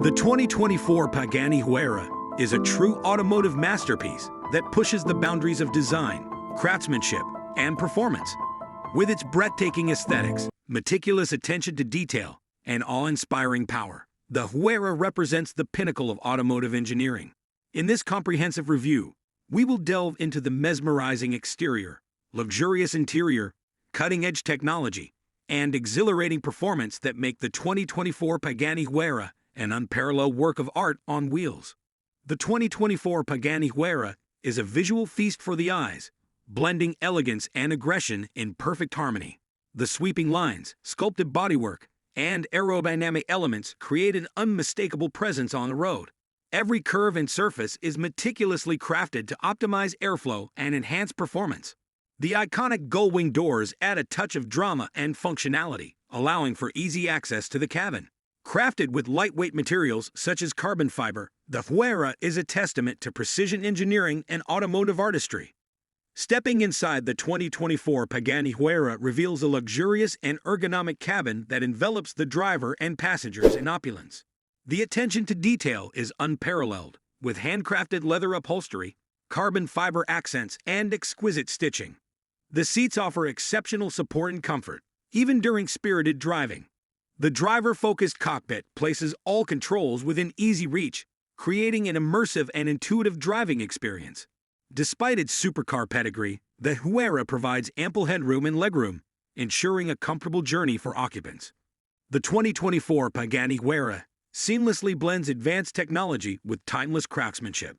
The 2024 Pagani Huayra is a true automotive masterpiece that pushes the boundaries of design, craftsmanship, and performance. With its breathtaking aesthetics, meticulous attention to detail, and awe-inspiring power, the Huayra represents the pinnacle of automotive engineering. In this comprehensive review, we will delve into the mesmerizing exterior, luxurious interior, cutting-edge technology, and exhilarating performance that make the 2024 Pagani Huayra an unparalleled work of art on wheels. The 2024 Pagani Huayra is a visual feast for the eyes, blending elegance and aggression in perfect harmony. The sweeping lines, sculpted bodywork, and aerodynamic elements create an unmistakable presence on the road. Every curve and surface is meticulously crafted to optimize airflow and enhance performance. The iconic gull-wing doors add a touch of drama and functionality, allowing for easy access to the cabin. Crafted with lightweight materials such as carbon fiber, the Huayra is a testament to precision engineering and automotive artistry. Stepping inside the 2024 Pagani Huayra reveals a luxurious and ergonomic cabin that envelops the driver and passengers in opulence. The attention to detail is unparalleled, with handcrafted leather upholstery, carbon fiber accents, and exquisite stitching. The seats offer exceptional support and comfort, even during spirited driving. The driver-focused cockpit places all controls within easy reach, creating an immersive and intuitive driving experience. Despite its supercar pedigree, the Huayra provides ample headroom and legroom, ensuring a comfortable journey for occupants. The 2024 Pagani Huayra seamlessly blends advanced technology with timeless craftsmanship.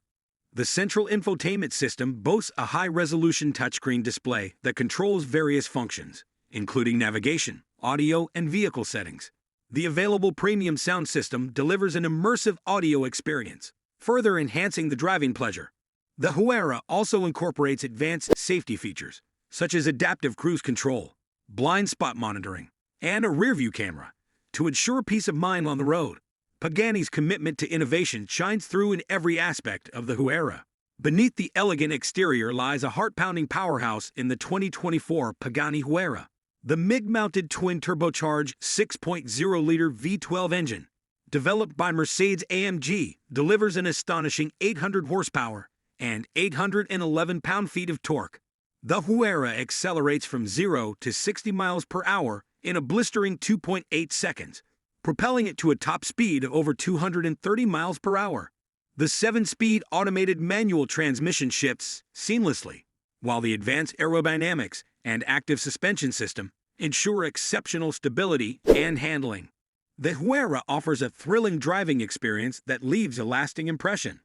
The central infotainment system boasts a high-resolution touchscreen display that controls various functions, including navigation, audio, and vehicle settings. The available premium sound system delivers an immersive audio experience, further enhancing the driving pleasure. The Huayra also incorporates advanced safety features, such as adaptive cruise control, blind spot monitoring, and a rear-view camera, to ensure peace of mind on the road. Pagani's commitment to innovation shines through in every aspect of the Huayra. Beneath the elegant exterior lies a heart-pounding powerhouse in the 2024 Pagani Huayra. The MIG-mounted twin-turbocharged 6.0-liter V12 engine, developed by Mercedes-AMG, delivers an astonishing 800 horsepower and 811 pound-feet of torque. The Huayra accelerates from 0 to 60 miles per hour in a blistering 2.8 seconds, propelling it to a top speed of over 230 miles per hour. The 7-speed automated manual transmission shifts seamlessly, while the advanced aerodynamics and active suspension system ensure exceptional stability and handling. The Huayra offers a thrilling driving experience that leaves a lasting impression.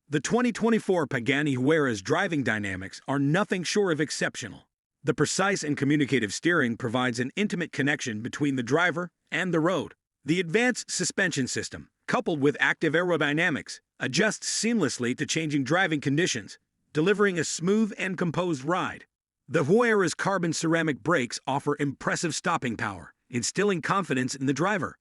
The 2024 Pagani Huayra's driving dynamics are nothing short of exceptional. The precise and communicative steering provides an intimate connection between the driver and the road. The advanced suspension system, coupled with active aerodynamics, adjusts seamlessly to changing driving conditions, delivering a smooth and composed ride. The Huayra's carbon ceramic brakes offer impressive stopping power, instilling confidence in the driver.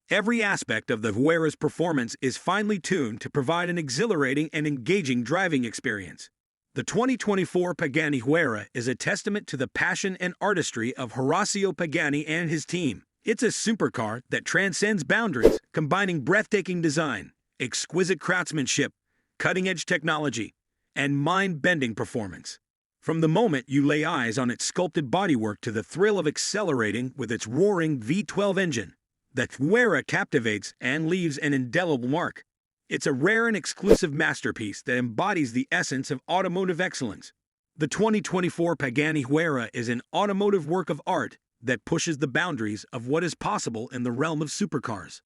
Every aspect of the Huayra's performance is finely tuned to provide an exhilarating and engaging driving experience. The 2024 Pagani Huayra is a testament to the passion and artistry of Horacio Pagani and his team. It's a supercar that transcends boundaries, combining breathtaking design, exquisite craftsmanship, cutting-edge technology, and mind-bending performance. From the moment you lay eyes on its sculpted bodywork to the thrill of accelerating with its roaring V12 engine, the Huayra captivates and leaves an indelible mark. It's a rare and exclusive masterpiece that embodies the essence of automotive excellence. The 2024 Pagani Huayra is an automotive work of art that pushes the boundaries of what is possible in the realm of supercars.